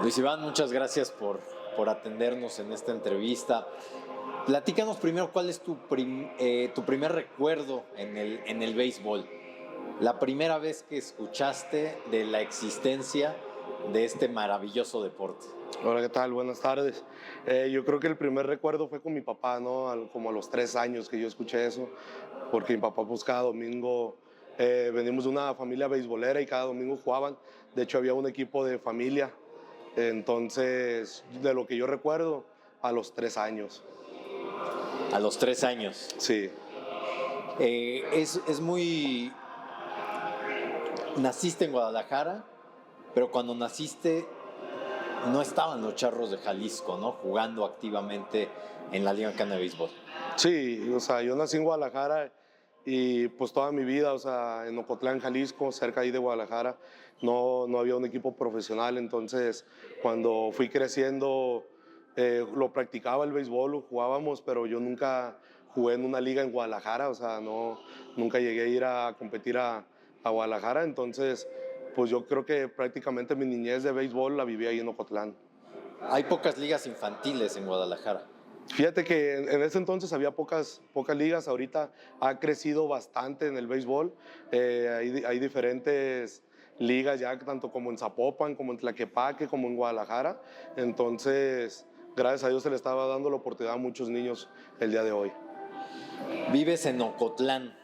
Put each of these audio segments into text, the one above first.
Luis Iván, muchas gracias por atendernos en esta entrevista. Platícanos primero cuál es tu primer recuerdo en el béisbol. La primera vez que escuchaste de la existencia de este maravilloso deporte. Hola, ¿qué tal? Buenas tardes. Yo creo que el primer recuerdo fue con mi papá, ¿no? Como a los 3 años que yo escuché eso, porque mi papá pues cada domingo, venimos de una familia beisbolera y cada domingo jugaban. De hecho había un equipo de familia, entonces de lo que yo recuerdo, a los 3 años. A los 3 años. Sí, Es muy... Naciste en Guadalajara, pero cuando naciste no estaban los Charros de Jalisco, ¿no? Jugando activamente en la Liga Mexicana de Béisbol. sí, o sea, yo nací en Guadalajara y pues toda mi vida, o sea, en Ocotlán, Jalisco, cerca ahí de Guadalajara, no había un equipo profesional, entonces cuando fui creciendo lo practicaba el béisbol, lo jugábamos, pero yo nunca jugué en una liga en Guadalajara, o sea, nunca llegué a ir a competir a Guadalajara, entonces pues yo creo que prácticamente mi niñez de béisbol la viví ahí en Ocotlán. Hay pocas ligas infantiles en Guadalajara. Fíjate que en ese entonces había pocas ligas, ahorita ha crecido bastante en el béisbol, hay diferentes ligas ya, tanto como en Zapopan, como en Tlaquepaque, como en Guadalajara, entonces gracias a Dios se le estaba dando la oportunidad a muchos niños el día de hoy. Vives en Ocotlán.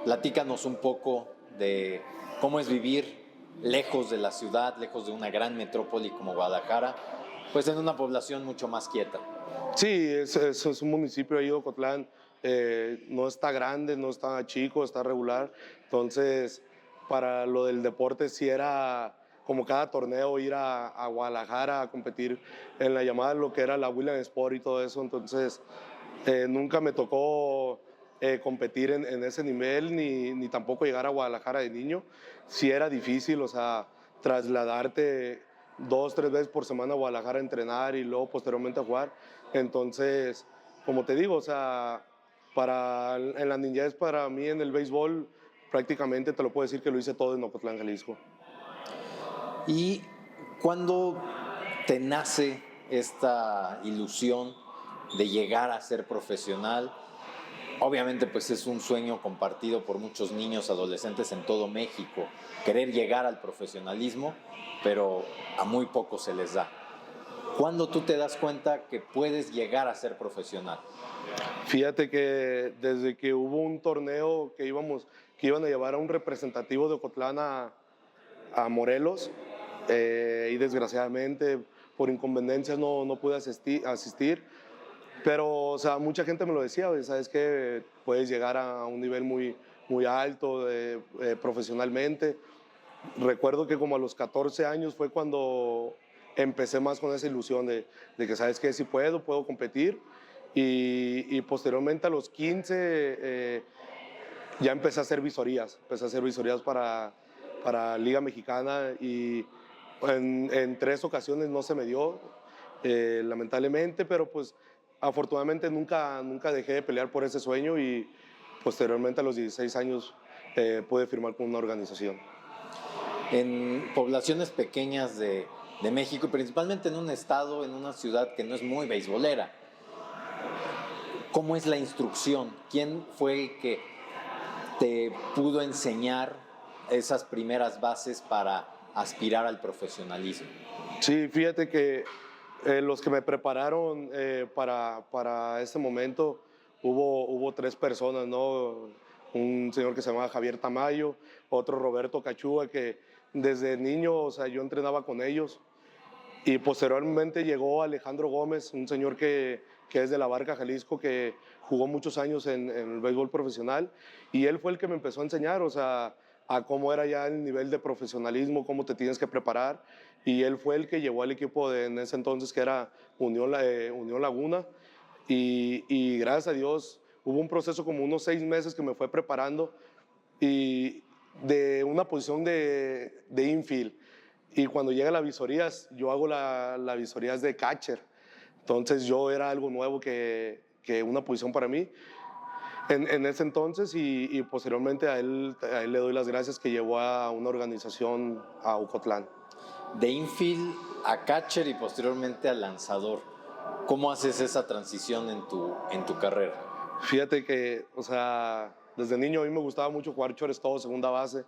Platícanos un poco de cómo es vivir lejos de la ciudad, lejos de una gran metrópoli como Guadalajara, pues en una población mucho más quieta. Sí, es un municipio ahí, Ocotlán, no está grande, no está chico, está regular, entonces para lo del deporte sí era como cada torneo ir a Guadalajara a competir en la llamada lo que era la William Sport y todo eso, entonces nunca me tocó competir en ese nivel ni tampoco llegar a Guadalajara de niño, sí era difícil, o sea, trasladarte 2, 3 veces por semana a Guadalajara a entrenar y luego posteriormente a jugar. Entonces, como te digo, o sea, en la niñez para mí en el béisbol prácticamente te lo puedo decir que lo hice todo en Ocotlán, Jalisco. ¿Y cuándo te nace esta ilusión de llegar a ser profesional? Obviamente pues es un sueño compartido por muchos niños, adolescentes en todo México, querer llegar al profesionalismo, pero a muy pocos se les da. ¿Cuándo tú te das cuenta que puedes llegar a ser profesional? Fíjate que desde que hubo un torneo que iban a llevar a un representativo de Ocotlán a Morelos, y desgraciadamente por inconveniencias no pude asistir, pero o sea, mucha gente me lo decía, sabes que puedes llegar a un nivel muy alto profesionalmente. Recuerdo que como a los 14 años fue cuando empecé más con esa ilusión de que sabes que si puedo competir y posteriormente a los 15 ya empecé a hacer visorías para Liga Mexicana y en 3 ocasiones no se me dio, lamentablemente, pero pues afortunadamente nunca dejé de pelear por ese sueño y posteriormente a los 16 años pude firmar con una organización. En poblaciones pequeñas de México, y principalmente en un estado, en una ciudad que no es muy beisbolera, ¿cómo es la instrucción? ¿Quién fue el que te pudo enseñar esas primeras bases para aspirar al profesionalismo? Sí, fíjate que los que me prepararon para este momento, hubo 3 personas, ¿no? Un señor que se llamaba Javier Tamayo, otro Roberto Cachúa, que desde niño, o sea, yo entrenaba con ellos. Y posteriormente llegó Alejandro Gómez, un señor que es de La Barca, Jalisco, que jugó muchos años en el béisbol profesional. Y él fue el que me empezó a enseñar, o sea, a cómo era ya el nivel de profesionalismo, cómo te tienes que preparar. Y él fue el que llevó al equipo en ese entonces, que era Unión Laguna. Y gracias a Dios hubo un proceso como unos 6 meses que me fue preparando y de una posición de infield. Y cuando llega la visorías, yo hago la visorías de catcher. Entonces yo era algo nuevo que una posición para mí en ese entonces y posteriormente a él le doy las gracias que llevó a una organización a Ocotlán. De infield a catcher y posteriormente a lanzador. ¿Cómo haces esa transición en tu carrera? Fíjate que, o sea, desde niño a mí me gustaba mucho jugar shortstop, segunda base,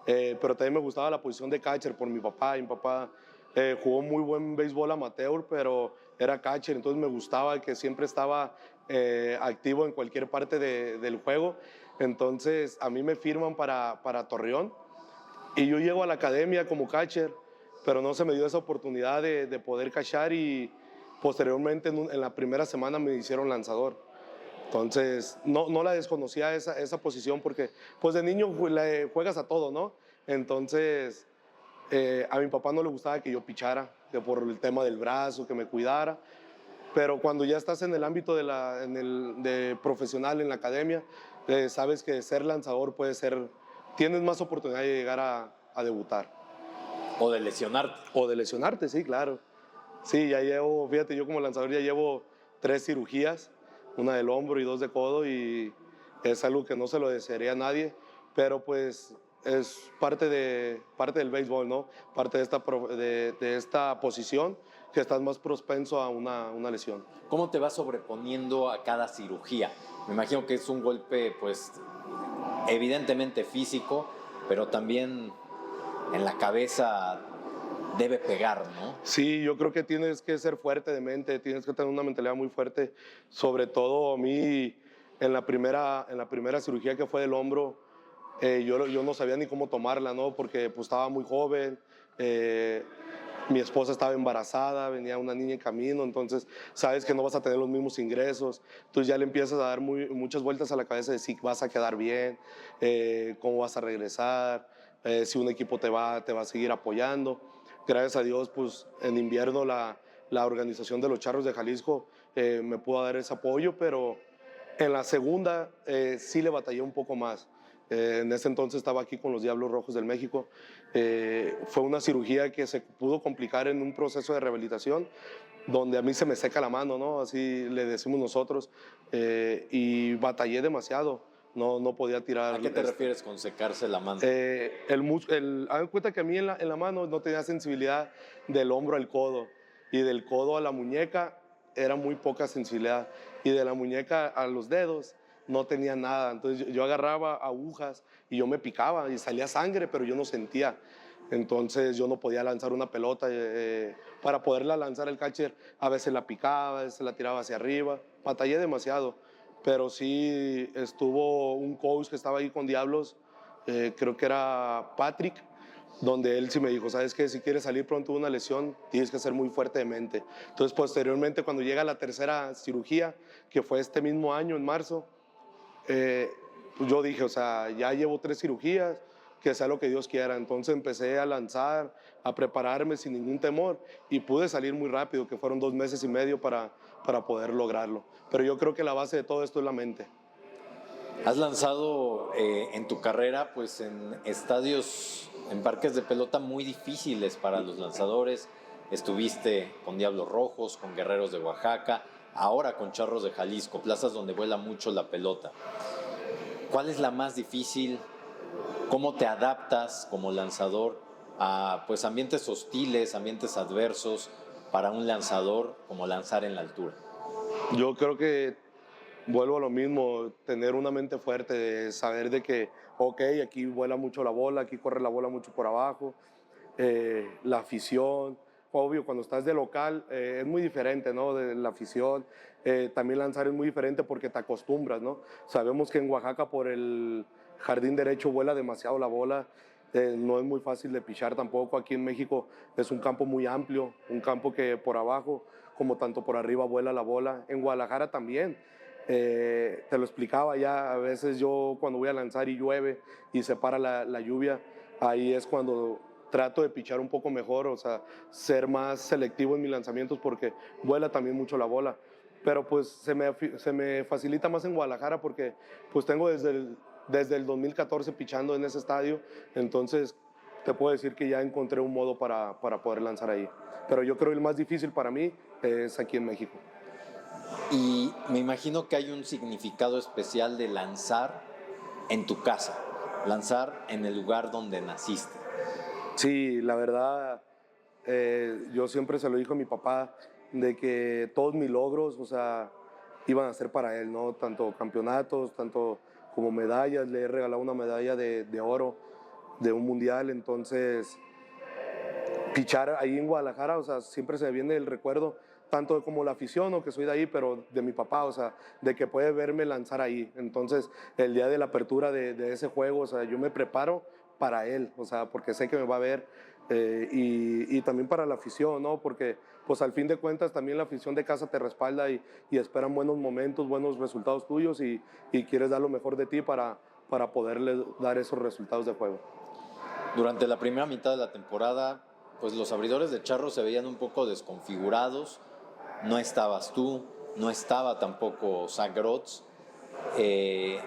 pero también me gustaba la posición de catcher por mi papá. Y mi papá jugó muy buen béisbol amateur, pero era catcher, entonces me gustaba que siempre estaba activo en cualquier parte del juego. Entonces a mí me firman para Torreón y yo llego a la academia como catcher, pero no se me dio esa oportunidad de poder catchar y posteriormente en la primera semana me hicieron lanzador. Entonces, no la desconocía esa posición porque, pues de niño juegas a todo, ¿no? Entonces, a mi papá no le gustaba que yo pichara, que por el tema del brazo, que me cuidara. Pero cuando ya estás en el ámbito de profesional en la academia, sabes que ser lanzador tienes más oportunidad de llegar a debutar. O de lesionarte. O de lesionarte, sí, claro. Sí, ya llevo, fíjate, yo como lanzador ya llevo 3 cirugías, una del hombro y 2 de codo, y es algo que no se lo desearía a nadie, pero pues es parte del béisbol, ¿no? Parte de esta posición que estás más propenso a una lesión. ¿Cómo te vas sobreponiendo a cada cirugía? Me imagino que es un golpe, pues, evidentemente físico, pero también en la cabeza debe pegar, ¿no? Sí, yo creo que tienes que ser fuerte de mente, tienes que tener una mentalidad muy fuerte. Sobre todo a mí, en la primera cirugía que fue del hombro, yo no sabía ni cómo tomarla, ¿no? Porque pues estaba muy joven, mi esposa estaba embarazada, venía una niña en camino, entonces sabes que no vas a tener los mismos ingresos, entonces ya le empiezas a dar muchas vueltas a la cabeza de si vas a quedar bien, cómo vas a regresar, si un equipo te va a seguir apoyando. Gracias a Dios, pues en invierno la organización de los Charros de Jalisco me pudo dar ese apoyo, pero en la segunda sí le batallé un poco más. En ese entonces estaba aquí con los Diablos Rojos del México. Fue una cirugía que se pudo complicar en un proceso de rehabilitación donde a mí se me seca la mano, ¿no? Así le decimos nosotros, y batallé demasiado. No podía tirar. ¿A qué te refieres con secarse la mano? Hagan cuenta que a mí en la mano no tenía sensibilidad del hombro al codo, y del codo a la muñeca era muy poca sensibilidad, y de la muñeca a los dedos no tenía nada. Entonces yo agarraba agujas y yo me picaba y salía sangre, pero yo no sentía. Entonces yo no podía lanzar una pelota. Para poderla lanzar el catcher, a veces la picaba, a veces la tiraba hacia arriba. Batallé demasiado, pero sí estuvo un coach que estaba ahí con Diablos, creo que era Patrick, donde él sí me dijo, sabes que si quieres salir pronto de una lesión, tienes que ser muy fuerte de mente. Entonces posteriormente, cuando llega la tercera cirugía, que fue este mismo año, en marzo, pues yo dije, o sea, ya llevo 3 cirugías, que sea lo que Dios quiera. Entonces empecé a lanzar, a prepararme sin ningún temor, y pude salir muy rápido, que fueron 2 meses y medio para poder lograrlo. Pero yo creo que la base de todo esto es la mente. Has lanzado en tu carrera, pues en estadios, en parques de pelota muy difíciles para los lanzadores. Estuviste con Diablos Rojos, con Guerreros de Oaxaca, ahora con Charros de Jalisco, plazas donde vuela mucho la pelota. ¿Cuál es la más difícil? ¿Cómo te adaptas como lanzador a pues, ambientes hostiles, ambientes adversos para un lanzador como lanzar en la altura? Yo creo que vuelvo a lo mismo, tener una mente fuerte, de saber de que, ok, aquí vuela mucho la bola, aquí corre la bola mucho por abajo, la afición. Obvio, cuando estás de local es muy diferente, ¿no? De la afición. También lanzar es muy diferente porque te acostumbras, ¿no? Sabemos que en Oaxaca por el jardín derecho vuela demasiado la bola. No es muy fácil de pichar tampoco. Aquí en México es un campo muy amplio, un campo que por abajo como tanto por arriba vuela la bola. En Guadalajara también. Te lo explicaba ya, a veces yo cuando voy a lanzar y llueve y se para la lluvia, ahí es cuando trato de pichar un poco mejor, o sea, ser más selectivo en mis lanzamientos porque vuela también mucho la bola. Pero pues se me facilita más en Guadalajara porque pues tengo desde el 2014 pichando en ese estadio, entonces te puedo decir que ya encontré un modo para poder lanzar ahí. Pero yo creo que el más difícil para mí es aquí en México. Y me imagino que hay un significado especial de lanzar en tu casa, lanzar en el lugar donde naciste. Sí, la verdad, yo siempre se lo dije a mi papá, de que todos mis logros, o sea, iban a ser para él, ¿no? Tanto campeonatos, tanto como medallas. Le he regalado una medalla de oro de un mundial. Entonces, pichar ahí en Guadalajara, o sea, siempre se me viene el recuerdo, tanto como la afición, o que soy de ahí, pero de mi papá, o sea, de que puede verme lanzar ahí. Entonces, el día de la apertura de ese juego, o sea, yo me preparo para él, o sea, porque sé que me va a ver, y también para la afición, ¿no? Porque, pues al fin de cuentas, también la afición de casa te respalda y esperan buenos momentos, buenos resultados tuyos, y quieres dar lo mejor de ti para poderle dar esos resultados de juego. Durante la primera mitad de la temporada, pues los abridores de Charros se veían un poco desconfigurados. No estabas tú, no estaba tampoco Zach Grotz, que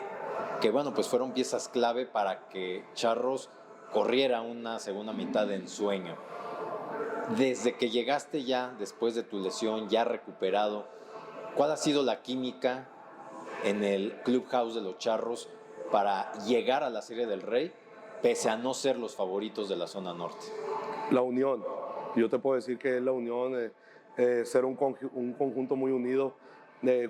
bueno, pues fueron piezas clave para que Charros corriera una segunda mitad de ensueño. Desde que llegaste ya, después de tu lesión, ya recuperado, ¿cuál ha sido la química en el clubhouse de los Charros para llegar a la Serie del Rey, pese a no ser los favoritos de la zona norte? La unión. Yo te puedo decir que es la unión, ser un conjunto muy unido.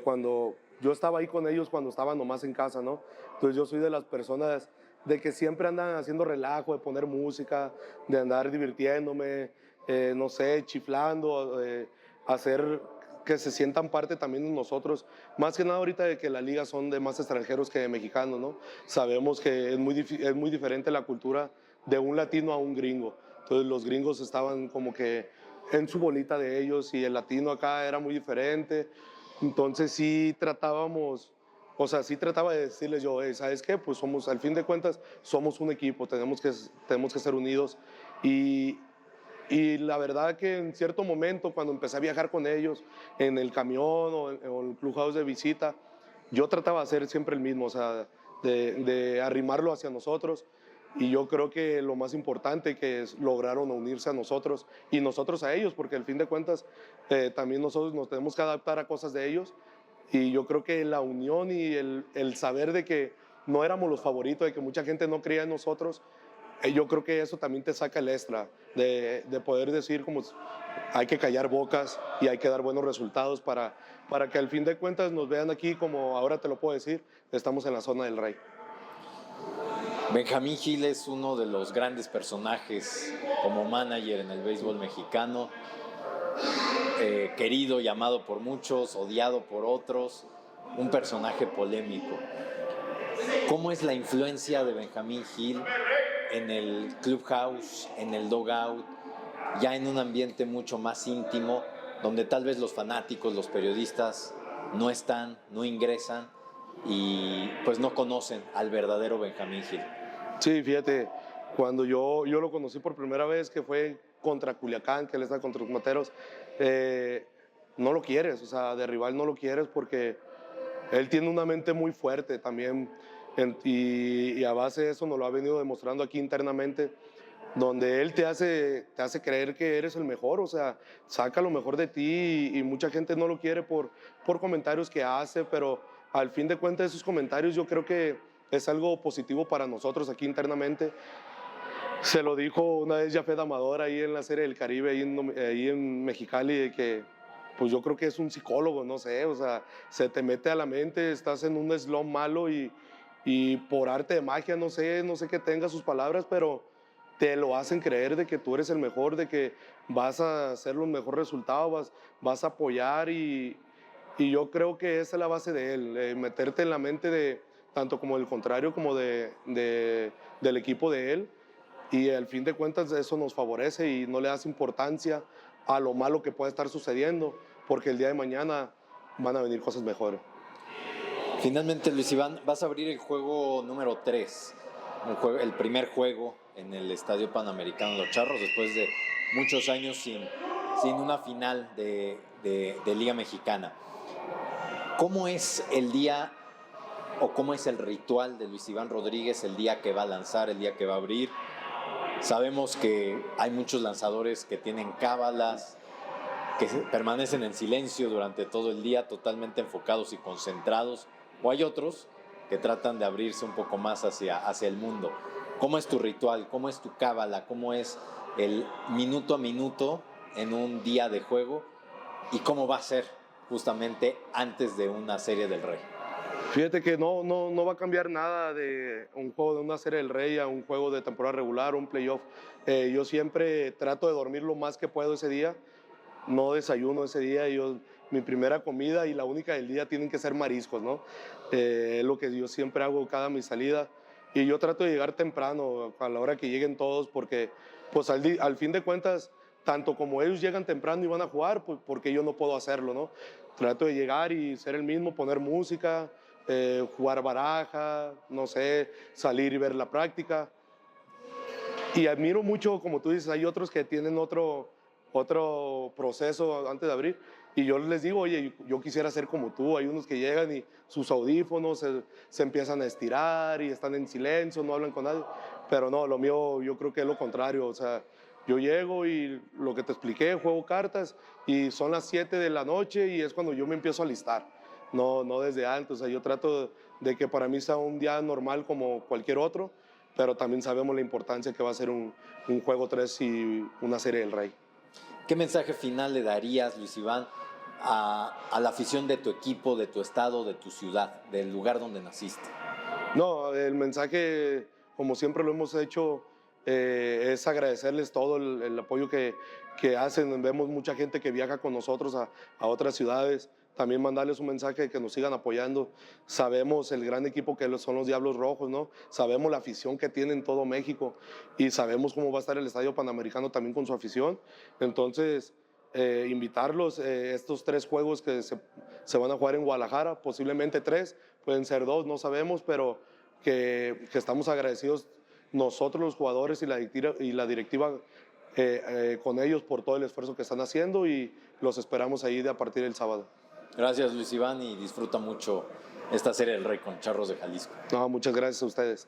Cuando yo estaba ahí con ellos, cuando estaba nomás en casa, ¿no? Entonces yo soy de las personas de que siempre andan haciendo relajo, de poner música, de andar divirtiéndome, no sé, chiflando, hacer que se sientan parte también de nosotros. Más que nada ahorita de que la liga son de más extranjeros que de mexicanos, ¿no? Sabemos que es muy diferente la cultura de un latino a un gringo. Entonces los gringos estaban como que en su bolita de ellos, y el latino acá era muy diferente. Entonces sí tratábamos, o sea, sí trataba de decirles yo, ¿sabes qué? Pues somos, al fin de cuentas, somos un equipo, tenemos que ser unidos. Y, y la verdad que en cierto momento, cuando empecé a viajar con ellos en el camión o en el clubhouse de visita, yo trataba de hacer siempre el mismo, o sea, de arrimarlo hacia nosotros. Y yo creo que lo más importante que es, lograron unirse a nosotros y nosotros a ellos, porque al fin de cuentas también nosotros nos tenemos que adaptar a cosas de ellos. Y yo creo que la unión y el saber de que no éramos los favoritos, de que mucha gente no creía en nosotros, yo creo que eso también te saca el extra, de poder decir como hay que callar bocas y hay que dar buenos resultados para que al fin de cuentas nos vean aquí, como ahora te lo puedo decir, estamos en la zona del Rey. Benjamín Gil es uno de los grandes personajes como manager en el béisbol mexicano, querido y amado por muchos, odiado por otros, un personaje polémico. ¿Cómo es la influencia de Benjamín Gil en el clubhouse, en el dugout, ya en un ambiente mucho más íntimo, donde tal vez los fanáticos, los periodistas no están, no ingresan y pues no conocen al verdadero Benjamín Gil? Sí, fíjate, cuando yo lo conocí por primera vez, que fue contra Culiacán, que él está contra los Materos, no lo quieres, o sea, de rival no lo quieres, porque él tiene una mente muy fuerte también, y a base de eso nos lo ha venido demostrando aquí internamente, donde él te hace creer que eres el mejor, o sea, saca lo mejor de ti, y mucha gente no lo quiere por comentarios que hace, pero al fin de cuentas esos comentarios yo creo que es algo positivo para nosotros aquí internamente. Se lo dijo una vez Jafet Amador ahí en la Serie del Caribe, ahí en Mexicali, de que pues yo creo que es un psicólogo, no sé, o sea, se te mete a la mente, estás en un slump malo, y por arte de magia, no sé qué tenga sus palabras, pero te lo hacen creer de que tú eres el mejor, de que vas a hacer los mejores resultados, vas a apoyar, y yo creo que esa es la base de él, meterte en la mente de tanto como del contrario como del equipo de él, y al fin de cuentas eso nos favorece y no le das importancia a lo malo que puede estar sucediendo, porque el día de mañana van a venir cosas mejores. Finalmente, Luis Iván, vas a abrir el juego número 3, el primer juego en el Estadio Panamericano Los Charros, después de muchos años sin una final de Liga Mexicana. ¿Cómo es el día o cómo es el ritual de Luis Iván Rodríguez el día que va a lanzar, el día que va a abrir? Sabemos que hay muchos lanzadores que tienen cábalas, que permanecen en silencio durante todo el día, totalmente enfocados y concentrados, o hay otros que tratan de abrirse un poco más hacia el mundo. ¿Cómo es tu ritual? ¿Cómo es tu cábala? ¿Cómo es el minuto a minuto en un día de juego y cómo va a ser justamente antes de una Serie del Rey? Fíjate que no va a cambiar nada de un juego de una Serie del Rey a un juego de temporada regular o un playoff. Yo siempre trato de dormir lo más que puedo ese día, no desayuno ese día, mi primera comida y la única del día tienen que ser mariscos, ¿no? Es lo que yo siempre hago cada mi salida y yo trato de llegar temprano a la hora que lleguen todos porque pues al fin de cuentas tanto como ellos llegan temprano y van a jugar, pues porque yo no puedo hacerlo, ¿no? Trato de llegar y ser el mismo, poner música, jugar baraja, no sé, salir y ver la práctica. Y admiro mucho, como tú dices, hay otros que tienen otro proceso antes de abrir. Y yo les digo, oye, yo quisiera ser como tú. Hay unos que llegan y sus audífonos se empiezan a estirar y están en silencio, no hablan con nadie. Pero no, lo mío yo creo que es lo contrario. O sea, yo llego y lo que te expliqué, juego cartas y son las 7 de la noche y es cuando yo me empiezo a alistar. No desde antes. O sea, yo trato de que para mí sea un día normal como cualquier otro, pero también sabemos la importancia que va a ser un juego 3 y una Serie del Rey. ¿Qué mensaje final le darías, Luis Iván, a la afición de tu equipo, de tu estado, de tu ciudad, del lugar donde naciste? No, el mensaje, como siempre lo hemos hecho, es agradecerles todo el apoyo que hacen. Vemos mucha gente que viaja con nosotros a otras ciudades. También mandarles un mensaje de que nos sigan apoyando. Sabemos el gran equipo que son los Diablos Rojos, ¿no? Sabemos la afición que tiene en todo México y sabemos cómo va a estar el Estadio Panamericano también con su afición. Entonces, invitarlos, estos 3 juegos que se van a jugar en Guadalajara, posiblemente 3, pueden ser 2, no sabemos, pero que estamos agradecidos nosotros los jugadores y la directiva con ellos por todo el esfuerzo que están haciendo y los esperamos ahí a partir del sábado. Gracias, Luis Iván, y disfruta mucho esta Serie del Rey con Charros de Jalisco. No, muchas gracias a ustedes.